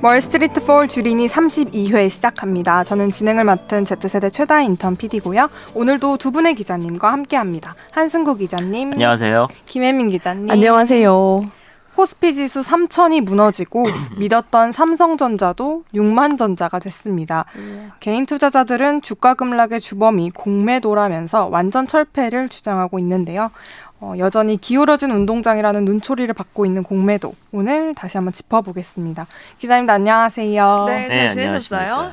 월스트리트 폴 주린이 32회 시작합니다. 저는 진행을 맡은 Z세대 최다 인턴 PD고요. 오늘도 두 분의 기자님과 함께합니다. 한승구 기자님. 안녕하세요. 김혜민 기자님. 안녕하세요. 코스피 지수 3,000이 무너지고 믿었던 삼성전자도 6만 전자가 됐습니다. 개인 투자자들은 주가 급락의 주범이 공매도라면서 완전 철폐를 주장하고 있는데요. 여전히 기울어진 운동장이라는 눈초리를 받고 있는 공매도. 오늘 다시 한번 짚어보겠습니다. 기자님도 안녕하세요. 네, 잘 지내셨어요?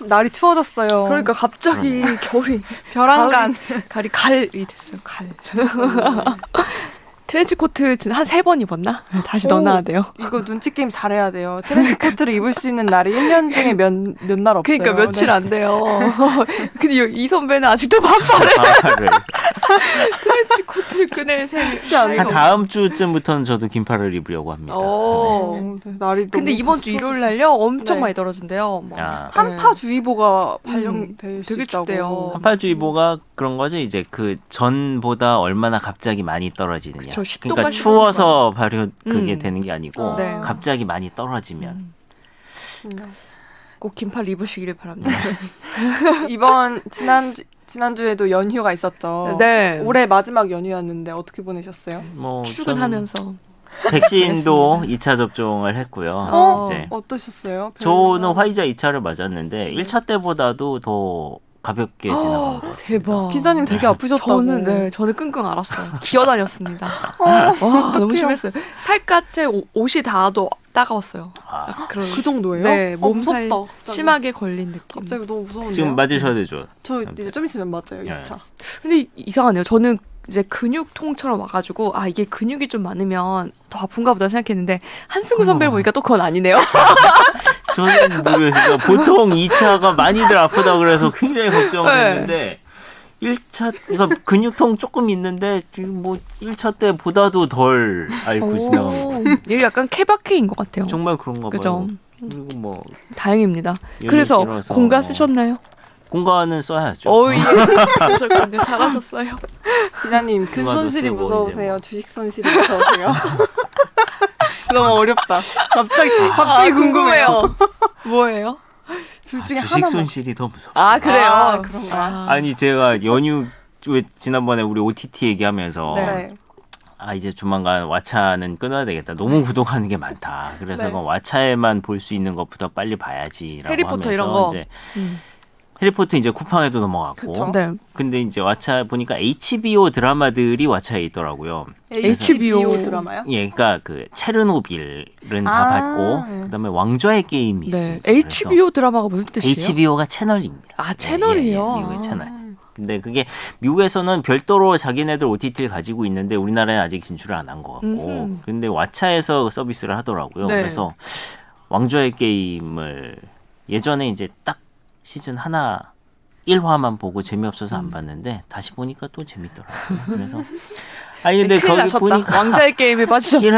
날이 추워졌어요. 그러니까 갑자기 겨울이 벼랑간. 갈이 됐어요. 갈. 트렌치코트 한 3번 입었나? 다시 넣어놔야 돼요. 이거 눈치 게임 잘해야 돼요. 트렌치코트를 입을 수 있는 날이 1년 중에 몇 날 없어요. 그러니까 며칠 안 돼요. 근데 이 선배는 아직도 반팔을. 트렌치코트를 꺼낼 셈이 쉽지 않고. 다음 주쯤부터는 저도 긴팔을 입으려고 합니다. 날이 근데 이번 주 일요일 날요 엄청 많이 떨어진대요. 한파주의보가 발령될 수 되게 있다고. 춥대요. 한파주의보가 그런 거죠. 이제 그 전보다 얼마나 갑자기 많이 떨어지느냐. 그쵸, 10도까지 그러니까 추워서 그게 되는 게 아니고 네. 갑자기 많이 떨어지면. 꼭 긴팔 입으시기를 바랍니다. 이번 지난주에도 연휴가 있었죠. 네. 올해 마지막 연휴였는데 어떻게 보내셨어요? 뭐 출근하면서. 백신도 2차 접종을 했고요. 이제 어떠셨어요? 저는 화이자 2차를 맞았는데 1차 때보다도 더 가볍게 지나간 것 같습니다. 대박. 기자님 되게 아프셨다고. 저는 끙끙 앓았어요. 기어다녔습니다. 와, 너무 심했어요. 살갗에 옷이 닿아도 따가웠어요. 그 정도예요? 네, 몸살 무섭다, 심하게 걸린 느낌. 갑자기 너무 무서운데요? 지금 맞으셔야 되죠. 저 이제 좀 있으면 맞아요, 2차. 근데 이상하네요. 저는 이제 근육통처럼 와가지고 이게 근육이 좀 많으면 더 아픈가 보다 생각했는데 한승구 선배를 보니까 또 그건 아니네요. 저는 모르겠어요. 보통 2차가 많이들 아프다고 그래서 굉장히 걱정을 했는데 1차, 그러니까 근육통 조금 있는데 뭐 1차 때보다도 덜 앓고 지나간 거. 이게 약간 케바케인 것 같아요. 정말 그런가 봐요. 그죠? 그리고 뭐 다행입니다. 그래서 공가 쓰셨나요? 공가는 써야죠. 그러셨군요. 잘하셨어요. 기자님, 근 손실이 무서우세요? 주식 손실이 무서우세요? 너무 어렵다. 갑자기 궁금해요. 뭐예요? 둘 중에 주식 하나만. 손실이 더 무서워. 그래요? 그런가. 아니 제가 연휴 왜 지난번에 우리 OTT 얘기하면서 네. 이제 조만간 왓챠는 끊어야 되겠다. 너무 구독하는 게 많다. 그래서 네. 왓챠에만 볼 수 있는 것부터 빨리 봐야지라고 해리포터 하면서 이런 거. 이제 해리포터 이제 쿠팡에도 넘어갔고. 그쵸. 네. 근데 이제 왓챠 보니까 HBO 드라마들이 왓챠에 있더라고요. HBO 드라마요? 예, 그러니까 그 체르노빌은 다 봤고 그다음에 왕좌의 게임이 있습니다. HBO 드라마가 무슨 뜻이에요? HBO가 채널입니다. 채널이에요. 미국의 채널. 근데 그게 미국에서는 별도로 자기네들 OTT를 가지고 있는데 우리나라에 아직 진출을 안 한 것 같고. 근데 왓챠에서 서비스를 하더라고요. 네. 그래서 왕좌의 게임을 예전에 이제 딱 시즌 1화만 보고 재미없어서 안 봤는데 다시 보니까 또 재밌더라고요. 그래서 근데 큰일 거기 나셨다. 보니까 왕자의 게임에 빠지셨어요.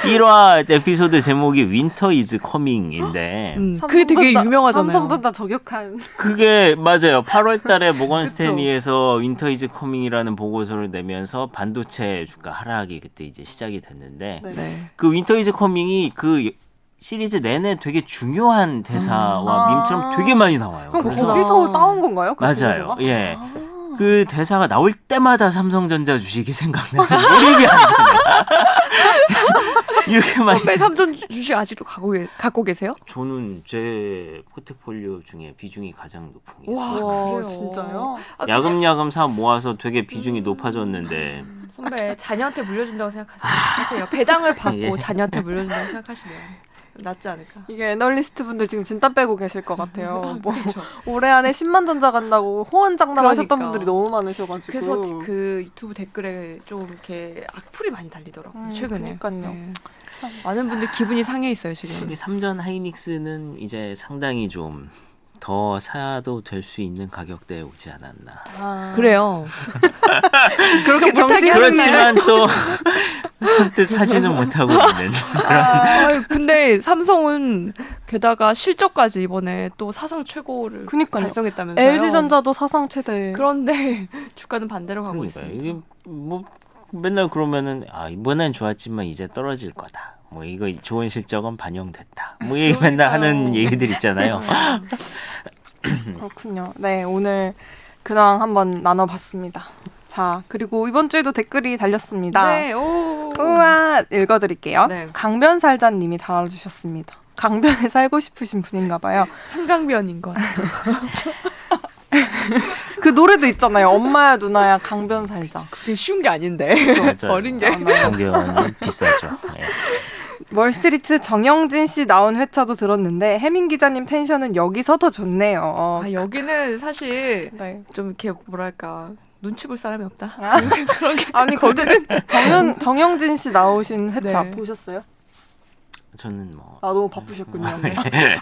1화 에피소드 제목이 윈터 이즈 커밍인데 그게 되게 유명하잖아요. 삼성전자 저격한. 그게 맞아요. 8월 달에 모건 스탠리에서 윈터 이즈 커밍이라는 보고서를 내면서 반도체 주가 하락이 그때 이제 시작이 됐는데 네. 그 윈터 이즈 커밍이 그 시리즈 내내 되게 중요한 대사와 밈처럼 되게 많이 나와요. 그럼 그래서 거기서 따온 건가요? 그 맞아요. 보고서가? 예. 그 대사가 나올 때마다 삼성전자 주식이 생각나서 몰입이 안 됩니다. 이렇게 많이. 선배 삼전 주식 아직도 갖고 계세요? 저는 제 포트폴리오 중에 비중이 가장 높은 게 있어요. 와, 그래요? 진짜요? 야금야금 사 모아서 되게 비중이 높아졌는데 선배 자녀한테 물려준다고 생각하세요. 배당을 받고 예. 자녀한테 물려준다고 생각하시네요. 낫지 않을까? 이게 애널리스트 분들 지금 진땀 빼고 계실 것 같아요. 뭐 올해 안에 10만 전자 간다고 호언장담하셨던 그러니까. 분들이 너무 많으셔가지고. 그래서 그 유튜브 댓글에 좀 이렇게 악플이 많이 달리더라고요. 최근에. 그러니까요. 네. 많은 분들 기분이 상해 있어요 지금. 우리 삼전 하이닉스는 이제 상당히 좀 더 사도 될 수 있는 가격대에 오지 않았나. 그래요. 그렇게 못하게 그렇지만 또 선뜻 사지는 못하고 있는. 근데 삼성은 게다가 실적까지 이번에 또 사상 최고를 그러니까요. 달성했다면서요. LG전자도 사상 최대. 그런데 주가는 반대로 가고 그러니까 있습니다. 이게 뭐 맨날 그러면은 이번엔 좋았지만 이제 떨어질 거다. 뭐 이거 좋은 실적은 반영됐다. 뭐 이 맨날 하는 얘기들 있잖아요. 그렇군요. 네, 오늘 근황 한번 나눠봤습니다. 자, 그리고 이번 주에도 댓글이 달렸습니다. 네, 오. 우와, 읽어드릴게요. 네. 강변살자님이 달아주셨습니다. 강변에 살고 싶으신 분인가 봐요. 한강변인 것 같아요. 그 노래도 있잖아요. 엄마야 누나야 강변살자. 그게 쉬운 게 아닌데. 맞아요. 어린 게. 강변은 비싸죠. 예. 월스트리트 정영진 씨 나온 회차도 들었는데 혜민 기자님 텐션은 여기서 더 좋네요. 아, 여기는 사실 네. 좀 이렇게 뭐랄까 눈치 볼 사람이 없다. 아. 그런 게 아니 근데 정영진 씨 나오신 회차 네. 보셨어요? 저는 뭐 아 너무 바쁘셨군요.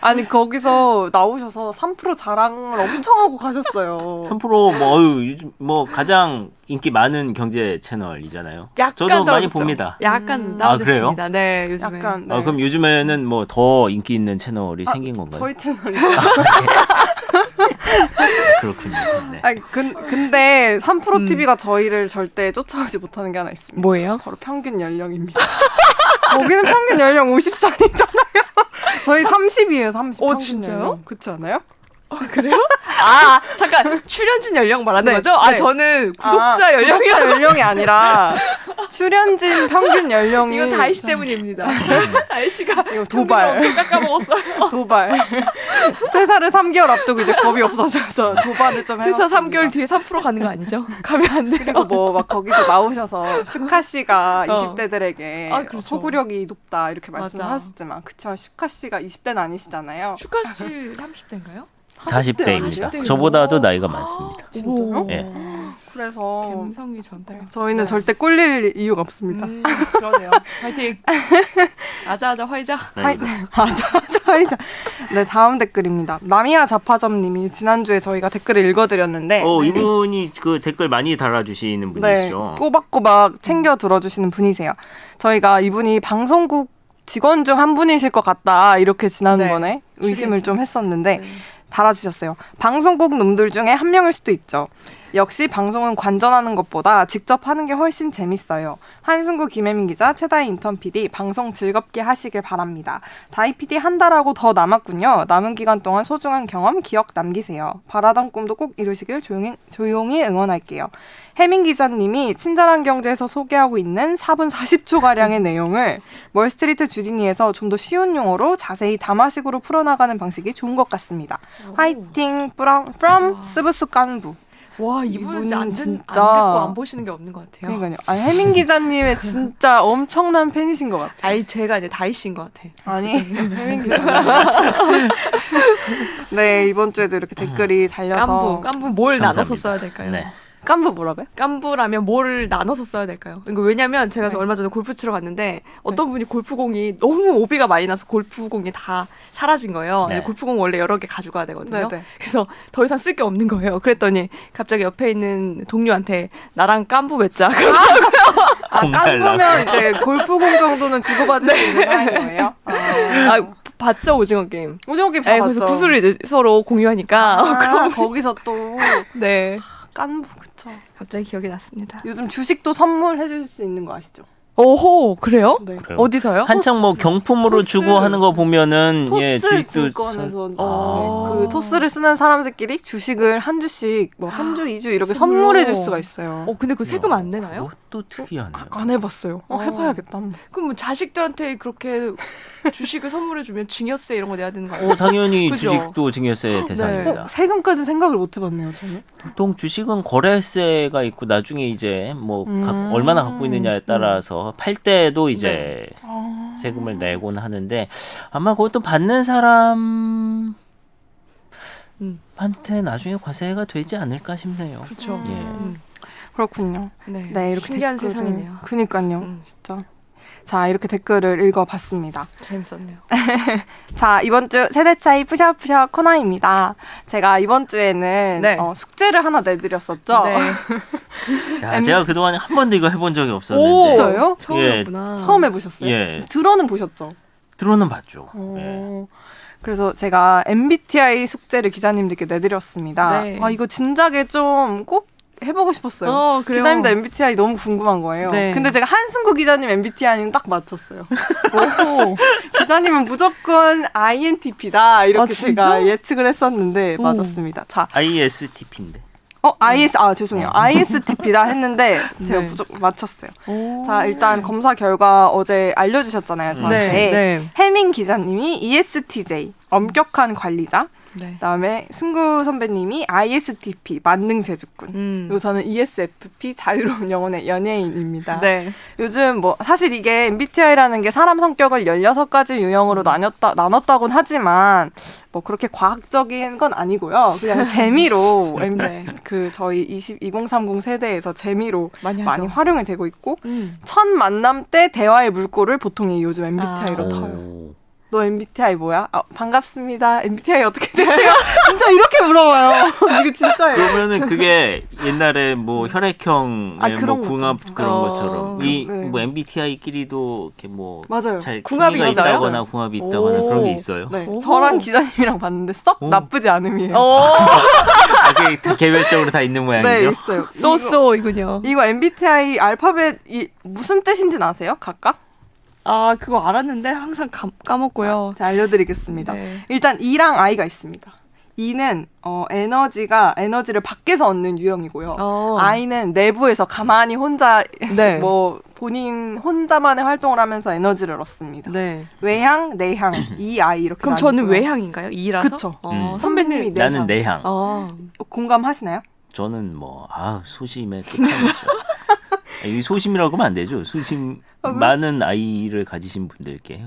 아니 거기서 나오셔서 3% 자랑을 엄청 하고 가셨어요. 3% 뭐 요즘 뭐 가장 인기 많은 경제 채널이잖아요. 약간 저도 많이 떨어졌죠. 봅니다. 약간 아, 그래요? 다운됐습니다. 네, 요즘에. 약간 네. 아, 그럼 요즘에는 뭐 더 인기 있는 채널이 생긴 건가요? 저희 채널이. 그렇군요. 네. 아니 근데 3% TV가 저희를 절대 쫓아오지 못하는 게 하나 있습니다. 뭐예요? 바로 평균 연령입니다. 거기는 평균 연령 50살이잖아요. 저희 30이에요. 30. 오, 평균 진짜요? 연령. 그렇지 않아요? 그래요? 아, 잠깐 출연진 연령 말하는 네, 거죠? 아, 네. 저는 구독자 연령이라 구독자 연령이 아니라 출연진 평균 연령이 이건 다이씨 때문입니다. 다이씨가 이거 도발. 엄청 깎아먹었어요. 도발. 퇴사를 3개월 앞두고 이제 겁이 없어져서 도발을 좀 해봤습니다. 퇴사 3개월 뒤에 3% 가는 거 아니죠? 가면 안 돼요. 그리고 뭐 막 거기서 나오셔서 슈카 씨가 어. 20대들에게 아, 그렇죠. 소구력이 높다 이렇게 말씀을 맞아. 하셨지만 그렇지만 슈카 씨가 20대는 아니시잖아요. 슈카 씨 30대인가요? 40대입니다. 40대예요? 저보다도 나이가 많습니다. 진짜요? 예. 그래서 감성이 전다. 저희는 네. 절대 꿀릴 이유가 없습니다. 그러네요. 파이팅. 아자아자 화이자. 하이, 아자아자. 네, 다음 댓글입니다. 나미야 자파점님이 지난주에 저희가 댓글을 읽어드렸는데 이분이 그 댓글 많이 달아주시는 네, 분이시죠. 꼬박꼬박 챙겨 들어주시는 분이세요. 저희가 이분이 방송국 직원 중 한 분이실 것 같다 이렇게 지난번에 네, 의심을 추리했죠. 좀 했었는데 달아주셨어요. 방송국 놈들 중에 한 명일 수도 있죠. 역시 방송은 관전하는 것보다 직접 하는 게 훨씬 재밌어요. 한승구 김혜민 기자, 최다희 인턴 PD 방송 즐겁게 하시길 바랍니다. 다희 PD 한 달하고 더 남았군요. 남은 기간 동안 소중한 경험 기억 남기세요. 바라던 꿈도 꼭 이루시길 조용히 응원할게요. 혜민 기자님이 친절한 경제에서 소개하고 있는 4분 40초가량의 내용을 월스트리트 주디니에서 좀 더 쉬운 용어로 자세히 담화식으로 풀어나가는 방식이 좋은 것 같습니다. 화이팅 from 스브스 깐부. 와, 이분은 진짜 안 진짜. 듣고 안 보시는 게 없는 것 같아요. 그러니까요. 아니 혜민 기자님의 진짜 엄청난 팬이신 것 같아요. 아니, 제가 이제 다이씨인 것 같아. 아니 혜민 기자님. 네 이번 주에도 이렇게 댓글이 달려서 깐부 뭘 감사합니다. 나눠서 써야 될까요? 네. 깐부 뭐라고요? 깐부라면 뭘 나눠서 써야 될까요? 그러니까 왜냐면 제가 네. 얼마 전에 골프 치러 갔는데 어떤 분이 골프공이 너무 오비가 많이 나서 골프공이 다 사라진 거예요. 네. 골프공 원래 여러 개 가져가야 되거든요. 네네. 그래서 더 이상 쓸 게 없는 거예요. 그랬더니 갑자기 옆에 있는 동료한테 나랑 깐부 맺자. 아 공 깐부면 이제 골프공 정도는 주고받을 수 있는 거예요? 아, 봤죠 오징어 게임. 오징어 게임 다 네, 봤죠. 그래서 구슬을 이제 서로 공유하니까 아, 거기서 또 네 깐부 그쵸. 갑자기 기억이 났습니다. 요즘 주식도 선물해 줄 수 있는 거 아시죠? 오호 그래요? 네. 그래요. 어디서요? 한창 뭐 경품으로 토스. 주고 하는 거 보면은 토스 주식도 증권에서 어. 그 토스를 쓰는 사람들끼리 주식을 한 주씩 뭐 한 주, 2주 이렇게 선물로. 선물해 줄 수가 있어요. 근데 그 세금 안 내나요? 그것도 특이하네요. 안 해봤어요. 해봐야겠다. 한번. 그럼 뭐 자식들한테 그렇게 주식을 선물해 주면 증여세 이런 거 내야 되는 거 아니에요? 당연히 그죠? 주식도 증여세 대상입니다. 세금까지 생각을 못 해봤네요, 저는. 보통 주식은 거래세가 있고 나중에 이제 뭐 얼마나 갖고 있느냐에 따라서 팔 때도 이제 세금을 내곤 하는데 아마 그것도 받는 사람한테 나중에 과세가 되지 않을까 싶네요. 그렇죠. 예. 그렇군요. 네. 네, 이렇게 신기한 댓글을- 세상이네요. 그니까요, 진짜. 자, 이렇게 댓글을 읽어봤습니다. 재밌었네요. 자, 이번 주 세대 차이 푸샤푸샤 코너입니다. 제가 이번 주에는 네. 숙제를 하나 내드렸었죠. 네. 야, 제가 그동안 한 번도 이거 해본 적이 오, 없었는데 진짜요? 처음이었구나. 처음 해보셨어요? 예. 들어는 보셨죠? 들어는 봤죠. 예. 그래서 제가 MBTI 숙제를 기자님들께 내드렸습니다. 네. 이거 진작에 좀 꼭 해보고 싶었어요. 그래요. 기자님도 MBTI 너무 궁금한 거예요. 네. 근데 제가 한승구 기자님 MBTI는 딱 맞췄어요. 오, 기자님은 무조건 INTP다 이렇게 진짜? 제가 예측을 했었는데 오. 맞았습니다. 자, ISTP인데. 죄송해요. ISTP다 했는데 제가 네. 무조건 맞췄어요. 오. 자, 일단 검사 결과 어제 알려주셨잖아요, 저한테. 네. 해민 기자님이 ESTJ, 엄격한 관리자. 네. 그다음에 승구 선배님이 ISTP, 만능 재주꾼. 그리고 저는 ESFP, 자유로운 영혼의 연예인입니다. 네. 요즘 뭐 사실 이게 MBTI라는 게 사람 성격을 16가지 유형으로 나눴다곤 하지만 뭐 그렇게 과학적인 건 아니고요. 그냥 재미로 네. 그 저희 2030 세대에서 재미로 많이 많이 하죠. 활용이 되고 있고 첫 만남 때 대화의 물꼬를 보통 이 요즘 MBTI로 아. 터요. 오. 너 MBTI 뭐야? 반갑습니다. MBTI 어떻게 되세요? 진짜 이렇게 물어봐요. 이거 진짜예요. 그러면은 그게 옛날에 뭐 혈액형의 뭐 그런 궁합 것도. 그런 것처럼 이 네. 뭐 MBTI끼리도 이렇게 뭐 맞아요. 잘 궁합이 케미가 있나요? 있다거나 궁합이 있다거나 오. 그런 게 있어요. 네, 오. 저랑 기자님이랑 봤는데 썩 오. 나쁘지 않음이에요. 그게 다 개별적으로 다 있는 모양이죠. 네, 있어요. 쏘쏘이군요. 이거 MBTI 알파벳이 무슨 뜻인지는 아세요? 각각? 그거 알았는데 항상 까먹고요. 제가 알려드리겠습니다. 네. 일단 E랑 I가 있습니다. E는 에너지를 밖에서 얻는 유형이고요. I는 내부에서 가만히 혼자 네. 뭐 본인 혼자만의 활동을 하면서 에너지를 얻습니다. 네. 외향, 내향, EI 이렇게 그럼 저는 나뉘고요. 외향인가요? E라서? 그쵸. 선배님. 내향. 나는 내향. 공감하시나요? 저는 뭐 소심의 끝판이죠. 이 소심이라고 하면 안 되죠. 소심 많은 아이를 가지신 분들께.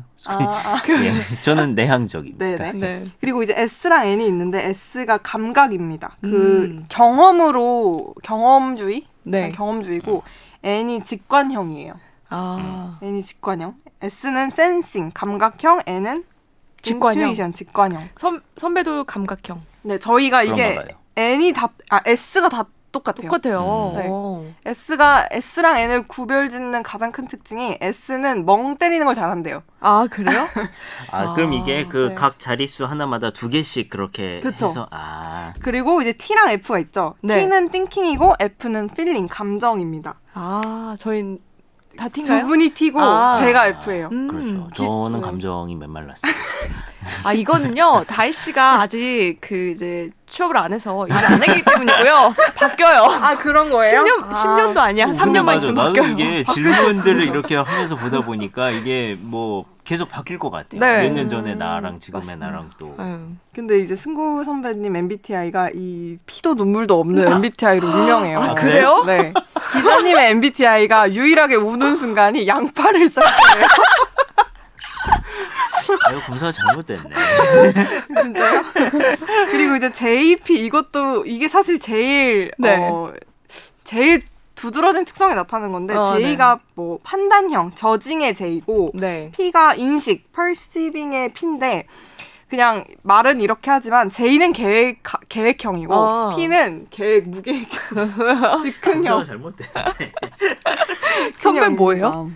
예, 저는 내향적입니다. 네네. 네. 그리고 이제 S랑 N이 있는데 S가 감각입니다. 그 경험주의? 네. 경험주의고 N이 직관형이에요. N이 직관형. S는 센싱, 감각형, N은 직관형. 인투이션, 직관형. 선배도 감각형. 네, 저희가 그런가 이게 봐요. S가 다 똑같아요. 똑같아요. 네. S랑 N을 구별짓는 가장 큰 특징이 S는 멍 때리는 걸 잘한대요. 그래요? 그럼 이게 그 네. 각 자릿수 하나마다 2개씩 그렇게 그쵸. 해서 그리고 이제 T랑 F가 있죠. 네. T는 띵킹이고 F는 필링, 감정입니다. 저희 다 두 T인가요? 분이 T고 제가 F예요. 그렇죠. 저는 네. 감정이 메말랐어요. 이거는요, 다희 씨가 아직 이제 취업을 안 해서 일을 안 했기 때문이고요. 바뀌어요. 그런 거예요? 10년도 아니야. 한 근데 3년만 맞아. 있으면 나도 바뀌어요. 이게 질문들을 이렇게 하면서 보다 보니까 이게 뭐 계속 바뀔 것 같아요. 네. 몇 년 전에 나랑 지금의 맞습니다. 나랑 또. 근데 이제 승구 선배님 MBTI가 이 피도 눈물도 없는 MBTI로 유명해요. 그래요? 네. 기자님의 MBTI가 유일하게 우는 순간이 양파를 썰 때예요. 이거 검사가 잘못됐네. 진짜요? 그리고 이제 JP 이게 사실 제일 제일 두드러진 특성이 나타나는 건데 J가 뭐 판단형, 저징의 J고 네. P가 인식, perceiving의 P인데 그냥 말은 이렇게 하지만 J는 계획형이고 P는 계획 무계획형, 즉흥형. 검사가 잘못됐네. 선배 뭐예요?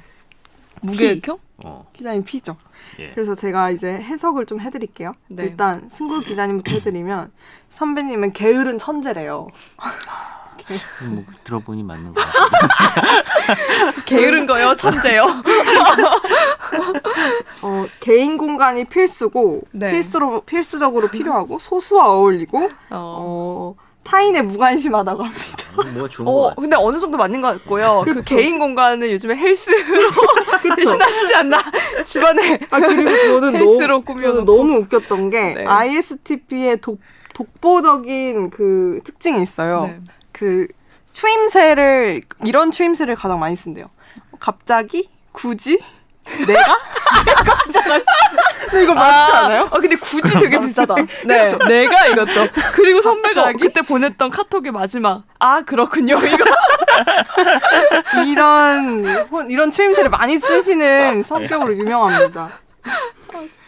무계획형? 어. 기자님 P죠. 예. 그래서 제가 이제 해석을 좀 해드릴게요. 네. 일단 승구 기자님부터 해드리면 선배님은 게으른 천재래요. 뭐 들어보니 맞는 것 같아요. 게으른 거요? 천재요? 개인 공간이 필수고 네. 필수적으로 필요하고 소수와 어울리고 타인에 무관심하다고 합니다. 뭐가 좋은 것 같아요. 근데 어느 정도 맞는 것 같고요. 그 개인 공간은 요즘에 헬스로 대신하시지 않나? 집안에 그리고 저는 헬스로 꾸며놓고. 너무 웃겼던 게 네. ISTP의 독보적인 그 특징이 있어요. 네. 그 이런 추임새를 가장 많이 쓴대요. 갑자기? 굳이? 내가? 근데 이거 맞지 않아요? 근데 굳이 되게 비싸다. 네, 내가 이것도. 그리고 선배가 갑자기? 그때 보냈던 카톡의 마지막. 그렇군요. 이거. 이런 추임새를 많이 쓰시는 성격으로 유명합니다.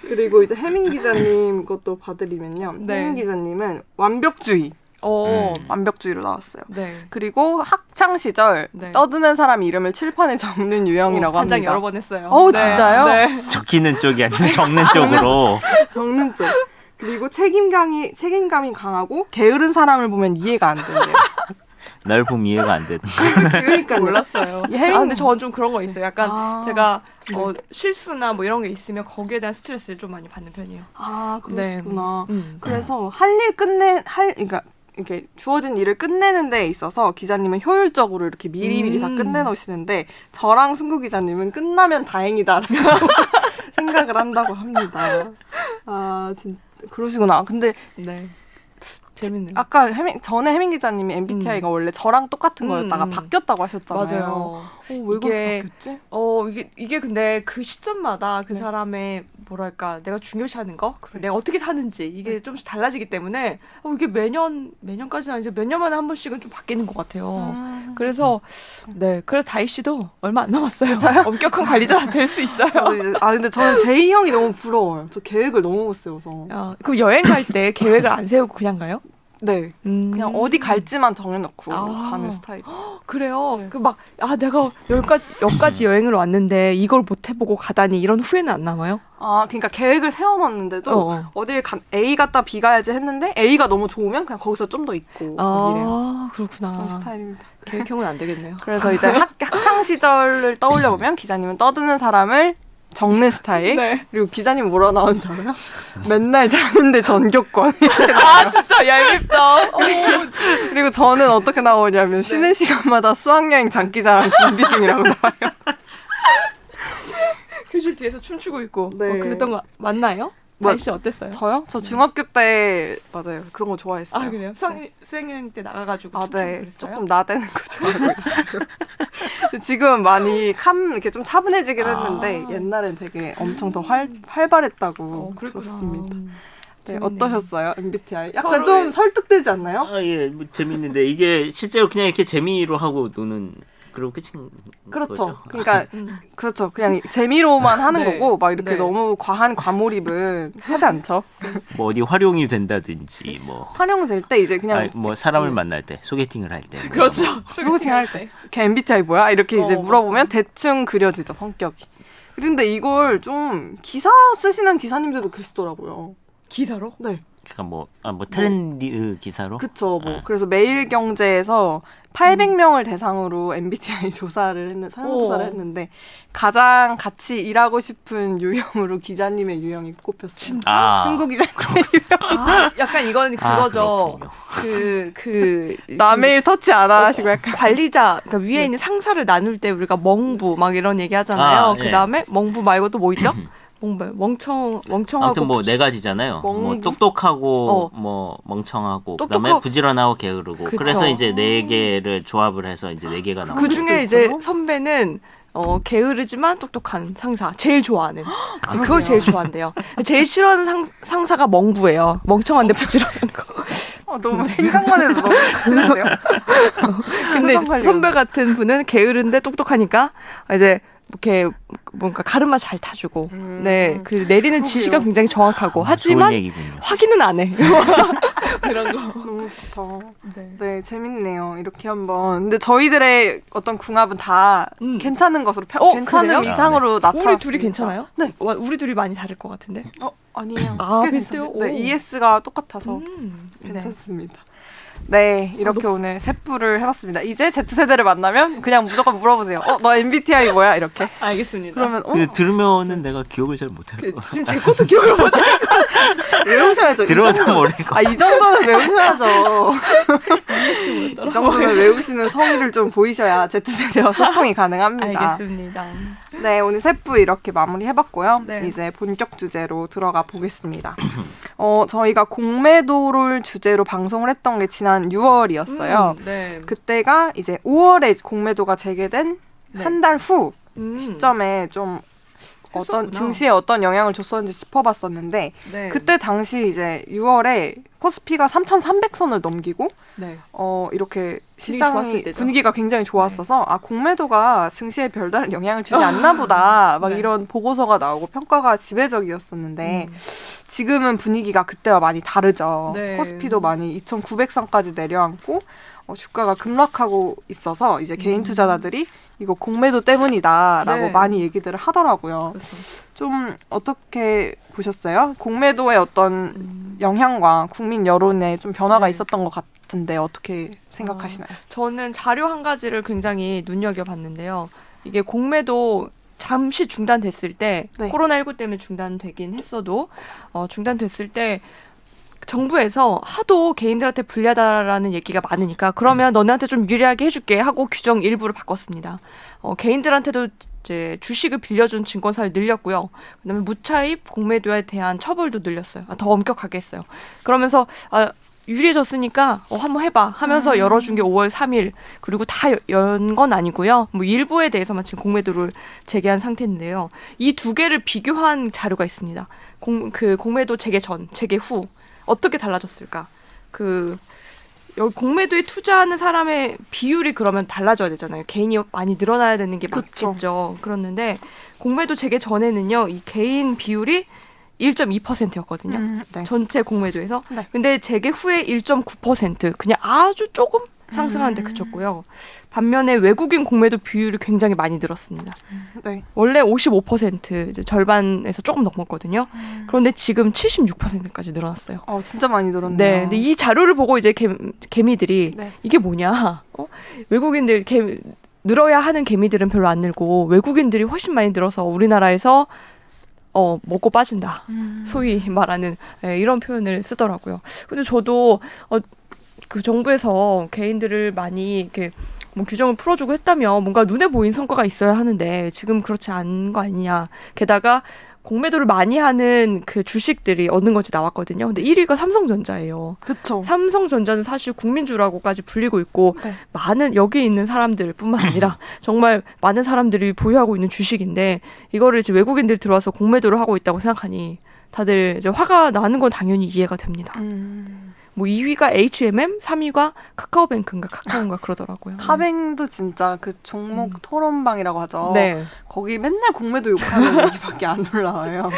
그리고 이제 혜민 기자님 것도 봐드리면요. 네. 혜민 기자님은 완벽주의. 완벽주의로 나왔어요. 네. 그리고 학창 시절 네. 떠드는 사람 이름을 칠판에 적는 유형이라고 합니다. 반장 여러 번 했어요. 진짜요? 네. 적히는 쪽이 아니면 적는 쪽으로. 적는 쪽. 그리고 책임감이 강하고 게으른 사람을 보면 이해가 안 된대요. 날 보면 이해가 안 되는 거야. 그러니까 몰랐어요. 이 해밍- 근데 저는 좀 그런 거 있어요. 약간 아, 제가 실수나 뭐 이런 게 있으면 거기에 대한 스트레스를 좀 많이 받는 편이에요. 그러시구나. 네. 그래서 그러니까 이렇게 주어진 일을 끝내는 데 있어서 기자님은 효율적으로 이렇게 미리미리 다 끝내놓으시는데 저랑 승구 기자님은 끝나면 다행이다라고 생각을 한다고 합니다. 아, 진짜 그러시구나. 근데 네. 재밌네요. 아까 전에 해민 기자님이 MBTI가 원래 저랑 똑같은 거였다가 바뀌었다고 하셨잖아요. 맞아요. 왜 이게- 그렇게 바뀌었지? 이게 근데 그 시점마다 그 사람의 뭐랄까 내가 중요시하는 거, 그리고 내가 어떻게 사는지 이게 좀씩 달라지기 때문에 이게 매년까지는 아니죠. 몇 년 만에 한 번씩은 좀 바뀌는 것 같아요. 그래서 그래서 다희 씨도 얼마 안 남았어요. 엄격한 관리자 될 수 있어요. 근데 저는 제이 형이 너무 부러워요. 저 계획을 너무 못 세워서. 그럼 여행 갈 때 계획을 안 세우고 그냥 가요? 네. 그냥 어디 갈지만 정해놓고 아. 가는 스타일. 그래요. 네. 내가 여기까지 여행을 왔는데 이걸 못 해보고 가다니 이런 후회는 안 남아요? 그러니까 계획을 세워놨는데도 어딜 A 갔다 B 가야지 했는데 A가 너무 좋으면 그냥 거기서 좀 더 있고 이래요. 그렇구나. 그런 스타일입니다. 계획형은 안 되겠네요. 그래서 이제 학창 시절을 떠올려 보면 기자님은 떠드는 사람을 적는 스타일. 네. 그리고 기자님 뭐라 나오는지 알아요? 맨날 자는데 전교권. 진짜 얄밉다. 그리고 저는 어떻게 나오냐면 쉬는 시간마다 수학여행 장기자랑 준비 중이라고 나와요. 교실 뒤에서 춤추고 있고 네. 그랬던 거 맞나요? 뭐- 다희 씨 어땠어요? 저요? 저 중학교 때 맞아요. 그런 거 좋아했어요. 그래요? 수행여행 때 나가가지고 춤추고 네. 그랬어요? 조금 나대는 거 좋아하고 있어요. 지금은 많이 이렇게 좀 차분해지긴 했는데 옛날엔 되게 엄청 더 활발했다고 들었습니다. 네, 재밌네요. 어떠셨어요? MBTI? 약간 서로의- 좀 설득되지 않나요? 뭐 재밌는데 이게 실제로 그냥 이렇게 재미로 하고 노는 그리고 끝인 그렇죠. 거죠. 그러니까 그렇죠. 그냥 재미로만 하는 네. 거고 막 이렇게 네. 너무 과한 과몰입은 하지 않죠. 뭐 어디 활용이 된다든지 뭐, 활용될 때 이제 그냥 뭐 사람을 만날 때 소개팅을 할 때. 뭐 그렇죠. 소개팅 할 때. 걔 MBTI 뭐야? 이렇게 이제 물어보면 맞아. 대충 그려지죠, 성격이. 그런데 이걸 좀 기사 쓰시는 기사님들도 계시더라고요. 기사로? 네. 그러니까 뭐 트렌드 기사로. 그쵸. 그래서 매일경제에서 800명을 대상으로 MBTI 설문조사를 했는데 가장 같이 일하고 싶은 유형으로 기자님의 유형이 꼽혔어요. 진짜? 승구 기자님의 유형. 약간 이건 그거죠. 그렇군요. 남의 일 터치 안 하시고 약간. 관리자, 그러니까 위에 있는 상사를 나눌 때 우리가 멍부 막 이런 얘기 하잖아요. 예. 그 다음에 멍부 말고 또 뭐 있죠? 멍청하고 아무튼 뭐 네 가지잖아요. 뭐 멍부? 똑똑하고 뭐 멍청하고 그다음에 똑똑하고- 부지런하고 게으르고. 그쵸. 그래서 이제 네 개를 조합을 해서 이제 네 개가 나오고. 그 중에 그것도 이제 있어요? 선배는 게으르지만 똑똑한 상사 제일 좋아하는 그걸 제일 좋아한대요. 제일 싫어하는 상사가 멍부예요. 멍청한데 부지런한 거. 너무 생각만 해도 너무 좋은데요. 근데 표정 이제 관리 선배 같은 분은 게으른데 똑똑하니까 이제 이렇게 뭔가 가르마 잘 타주고 네, 그 내리는 지시가 굉장히 정확하고 하지만 좋은 얘기군요. 확인은 안 해. 이런 거. 너무 좋다. 네, 재밌네요. 이렇게 한번. 근데 저희들의 어떤 궁합은 다 괜찮은 것으로 괜찮은 그래요? 이상으로 나타났습니다. 우리 둘이 괜찮아요? 네. 우리 둘이 많이 다를 것 같은데. 아니에요. 아, 꽤 비슷해요? 괜찮아요. 네, 오. ES가 똑같아서 네. 괜찮습니다. 네, 이렇게 오늘 세부를 해봤습니다. 이제 Z세대를 만나면 그냥 무조건 물어보세요. 너 MBTI 뭐야? 이렇게. 알겠습니다. 그러면 근데 들으면은 내가 기억을 잘 못해요. 지금 제 것도 기억을 못 해. 외우셔야죠. 들어도 모를 거. 이 정도는 외우셔야죠. 이 정도는 외우시는 성의를 좀 보이셔야 Z세대와 소통이 가능합니다. 알겠습니다. 네, 오늘 세부 이렇게 마무리해봤고요. 네. 이제 본격 주제로 들어가 보겠습니다. 저희가 공매도를 주제로 방송을 했던 게 지난 6월이었어요. 네. 그때가 이제 5월에 공매도가 재개된 네. 한 달 후 음. 시점에 좀 어떤 했었구나. 증시에 어떤 영향을 줬었는지 짚어봤었는데 네. 그때 당시 이제 6월에 코스피가 3,300선을 넘기고 네. 이렇게 분위기 좋았을 시장이 때죠. 분위기가 굉장히 좋았어서 공매도가 증시에 별다른 영향을 주지 않나 보다 막 네. 이런 보고서가 나오고 평가가 지배적이었었는데 지금은 분위기가 그때와 많이 다르죠. 네. 코스피도 많이 2,900선까지 내려앉고 주가가 급락하고 있어서 이제 개인 투자자들이 이거 공매도 때문이다라고 네. 많이 얘기들을 하더라고요. 그래서. 좀 어떻게 보셨어요? 공매도의 어떤 영향과 국민 여론에 좀 변화가 네. 있었던 것 같은데 어떻게 생각하시나요? 저는 자료 한 가지를 굉장히 눈여겨봤는데요. 이게 공매도 잠시 중단됐을 때 네. 코로나19 때문에 중단되긴 했어도 중단됐을 때 정부에서 하도 개인들한테 불리하다라는 얘기가 많으니까 그러면 너네한테 좀 유리하게 해줄게 하고 규정 일부를 바꿨습니다. 개인들한테도 이제 주식을 빌려준 증권사를 늘렸고요. 그다음에 무차입 공매도에 대한 처벌도 늘렸어요. 더 엄격하게 했어요. 그러면서 유리해졌으니까 한번 해봐 하면서 열어준 게 5월 3일 그리고 다 연 건 아니고요. 뭐 일부에 대해서만 지금 공매도를 재개한 상태인데요. 이 두 개를 비교한 자료가 있습니다. 공매도 재개 전, 재개 후 어떻게 달라졌을까? 여기 공매도에 투자하는 사람의 비율이 그러면 달라져야 되잖아요. 개인이 많이 늘어나야 되는 게 그쵸. 맞겠죠. 그렇는데 공매도 재개 전에는요. 이 개인 비율이 1.2%였거든요. 네. 전체 공매도에서. 네. 근데 재개 후에 1.9% 그냥 아주 조금 상승하는데 그쳤고요. 반면에 외국인 공매도 비율이 굉장히 많이 늘었습니다. 네. 원래 55% 이제 절반에서 조금 넘었거든요. 그런데 지금 76%까지 늘어났어요. 진짜 많이 늘었네요. 네, 근데 이 자료를 보고 이제 개미들이 네. 이게 뭐냐? 외국인들 늘어야 하는 개미들은 별로 안 늘고 외국인들이 훨씬 많이 늘어서 우리나라에서 먹고 빠진다. 소위 말하는 이런 표현을 쓰더라고요. 근데 저도 그 정부에서 개인들을 많이 이렇게 뭐 규정을 풀어주고 했다면 뭔가 눈에 보이는 성과가 있어야 하는데 지금 그렇지 않은 거 아니냐. 게다가 공매도를 많이 하는 그 주식들이 어느 것이 나왔거든요. 근데 1위가 삼성전자예요. 그렇죠. 삼성전자는 사실 국민주라고까지 불리고 있고 네. 많은 여기 있는 사람들뿐만 아니라 정말 많은 사람들이 보유하고 있는 주식인데 이거를 이제 외국인들 들어와서 공매도를 하고 있다고 생각하니 다들 이제 화가 나는 건 당연히 이해가 됩니다. 뭐 2위가 H&M, 3위가 카카오뱅크인가 카카오인가 그러더라고요. 카뱅도 진짜 그 종목 토론방이라고 하죠. 네. 거기 맨날 공매도 욕하는 얘기밖에 안 올라와요.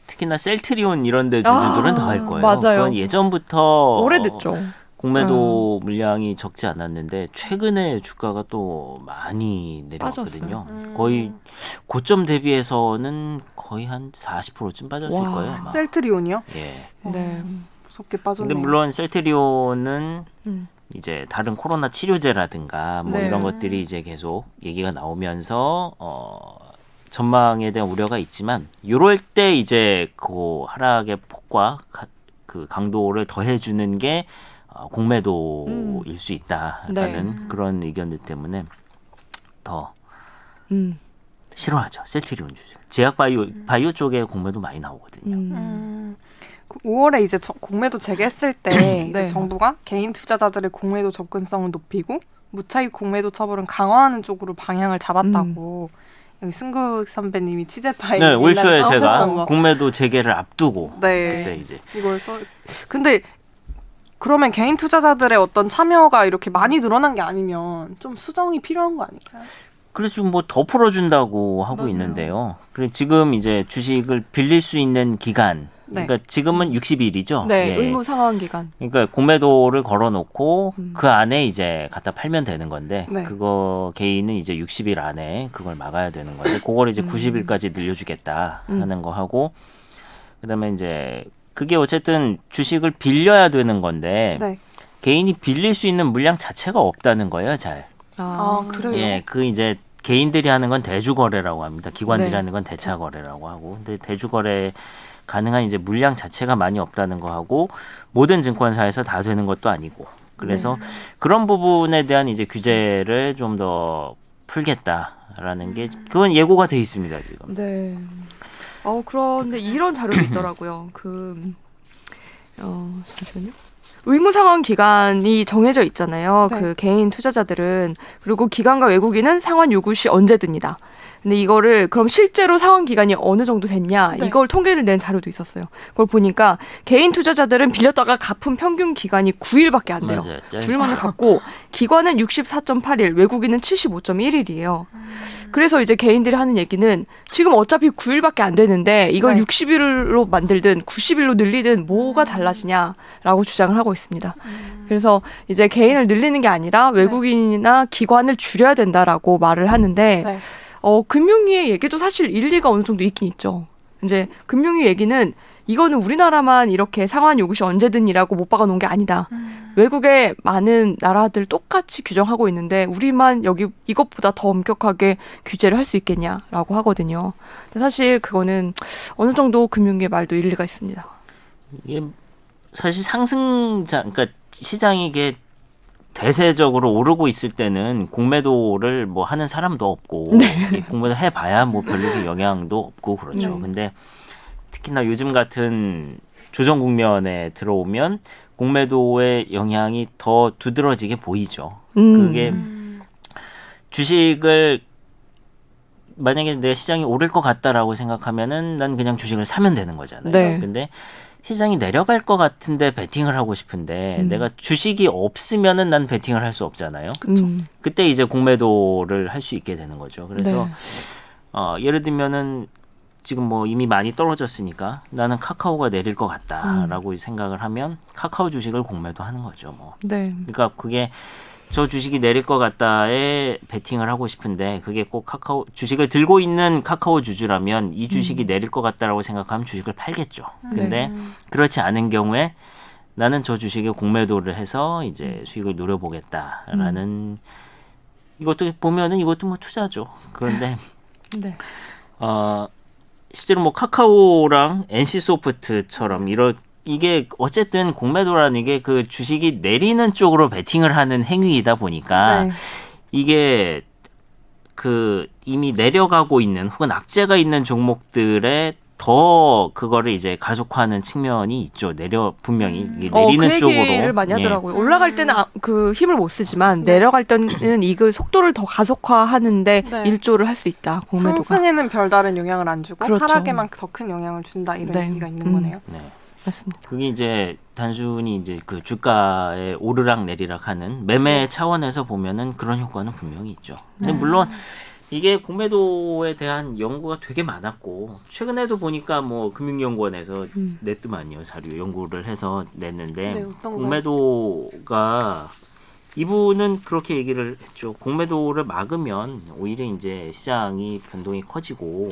특히나 셀트리온 이런 데 주주들은 더 할 거예요. 맞아요. 그건 예전부터 오래됐죠. 공매도 물량이 적지 않았는데 최근에 주가가 또 많이 내려왔거든요. 거의 고점 대비해서는 거의 한 40%쯤 빠졌을 와. 거예요. 아마. 셀트리온이요? 예. 네. 무섭게 빠졌네요. 근데 물론 셀트리온은 음. 이제 다른 코로나 치료제라든가 뭐 네. 이런 것들이 이제 계속 얘기가 나오면서 전망에 대한 우려가 있지만 요럴 때 이제 그 하락의 폭과 그 강도를 더해주는 게 공매도일 수 있다라는 네. 그런 의견들 때문에 더 음. 싫어하죠. 셀트리온 주주. 제약 바이오 쪽에 공매도 많이 나오거든요. 5월에 이제 공매도 재개했을 때 이제 네. 정부가 개인 투자자들의 공매도 접근성을 높이고 무차입 공매도 처벌은 강화하는 쪽으로 방향을 잡았다고 여기 승국 선배님이 취재파에 네, 올 초에 제가 써주셨던 거. 공매도 재개를 앞두고 네. 그때 이제 이걸 근데 그러면 개인 투자자들의 어떤 참여가 이렇게 많이 늘어난 게 아니면 좀 수정이 필요한 거 아닐까요? 그래서 지금 뭐 더 풀어준다고 하고 맞아요. 있는데요. 그래 지금 이제 주식을 빌릴 수 있는 기간, 네. 그러니까 지금은 60일이죠. 네, 의무 상환 기간. 그러니까 공매도를 걸어놓고 음. 그 안에 이제 갖다 팔면 되는 건데 네. 그거 개인은 이제 60일 안에 그걸 막아야 되는 건데 그걸 이제 90일까지 늘려주겠다 하는 거 하고 그다음에 이제 그게 어쨌든 주식을 빌려야 되는 건데 네. 개인이 빌릴 수 있는 물량 자체가 없다는 거예요, 잘. 그래요? 예, 그 이제 개인들이 하는 건 대주거래라고 합니다. 기관들이 네. 하는 건 대차거래라고 하고. 근데 대주거래 가능한 이제 물량 자체가 많이 없다는 거 하고 모든 증권사에서 다 되는 것도 아니고. 그래서 그런 부분에 대한 이제 규제를 좀 더 풀겠다라는 게 그건 예고가 돼 있습니다, 지금. 네. 그런데 이런 자료도 있더라고요. 잠시만요. 의무 상환 기간이 정해져 있잖아요. 네. 그 개인 투자자들은. 그리고 기관과 외국인은 상환 요구 시 언제든이다. 근데 이거를 그럼 실제로 상환 기간이 어느 정도 됐냐 네. 이걸 통계를 낸 자료도 있었어요. 그걸 보니까 개인 투자자들은 빌렸다가 갚은 평균 기간이 9일밖에 안 돼요. 맞아요. 9일만에 갚고 기관은 64.8일, 외국인은 75.1일이에요. 그래서 이제 개인들이 하는 얘기는 지금 어차피 9일밖에 안 되는데 이걸 네. 60일로 만들든 90일로 늘리든 뭐가 달라지냐라고 주장을 하고 있습니다. 그래서 이제 개인을 늘리는 게 아니라 외국인이나 기관을 줄여야 된다라고 말을 하는데 네. 금융위의 얘기도 사실 일리가 어느 정도 있긴 있죠. 이제 금융위 얘기는 이거는 우리나라만 이렇게 상환 요구시 언제든이라고 못 박아놓은 게 아니다. 외국의 많은 나라들 똑같이 규정하고 있는데 우리만 여기 이것보다 더 엄격하게 규제를 할 수 있겠냐라고 하거든요. 근데 사실 그거는 어느 정도 금융계 말도 일리가 있습니다. 이게 사실 상승자, 그러니까 시장이 이게 대세적으로 오르고 있을 때는 공매도를 뭐 하는 사람도 없고 이 공매도 해봐야 뭐 별로 영향도 없고 그렇죠. 네. 근데 특히나 요즘 같은 조정 국면에 들어오면 공매도의 영향이 더 두드러지게 보이죠. 그게 주식을 만약에 내 시장이 오를 것 같다라고 생각하면은 난 그냥 주식을 사면 되는 거잖아요. 네. 근데 시장이 내려갈 것 같은데 베팅을 하고 싶은데 내가 주식이 없으면은 난 베팅을 할 수 없잖아요. 그때 이제 공매도를 할 수 있게 되는 거죠. 그래서 네. 예를 들면은 지금 뭐 이미 많이 떨어졌으니까 나는 카카오가 내릴 것 같다라고 생각을 하면 카카오 주식을 공매도 하는 거죠. 뭐. 네. 그러니까 그게 저 주식이 내릴 것 같다에 베팅을 하고 싶은데 그게 꼭 카카오 주식을 들고 있는 카카오 주주라면 이 주식이 내릴 것 같다라고 생각하면 주식을 팔겠죠. 근데 그렇지 않은 경우에 나는 저 주식에 공매도를 해서 이제 수익을 노려보겠다라는 이것도 보면은 이것도 뭐 투자죠. 그런데 네. 실제로 뭐 카카오랑 NC소프트처럼 이게 어쨌든 공매도라는 게 그 주식이 내리는 쪽으로 베팅을 하는 행위이다 보니까 네. 이게 그 이미 내려가고 있는 혹은 악재가 있는 종목들에 더 그거를 이제 가속화하는 측면이 있죠. 분명히 이게 내리는 그 쪽으로. 얘기를 많이 예. 하더라고요. 올라갈 때는 그 힘을 못 쓰지만 내려갈 때는 이걸 속도를 더 가속화하는데 네. 일조를 할 수 있다. 공매도가. 상승에는 별다른 영향을 안 주고 그렇죠. 하락에만 더 큰 영향을 준다 이런 네. 얘기가 있는 거네요. 네. 맞습니다. 그게 이제 단순히 이제 그 주가의 오르락 내리락 하는 매매 차원에서 보면은 그런 효과는 분명히 있죠. 근데 물론 이게 공매도에 대한 연구가 되게 많았고 최근에도 보니까 뭐 금융연구원에서 냈더만요. 자료 연구를 해서 냈는데 네, 어떤 거요? 공매도가 이분은 그렇게 얘기를 했죠. 공매도를 막으면 오히려 이제 시장이 변동이 커지고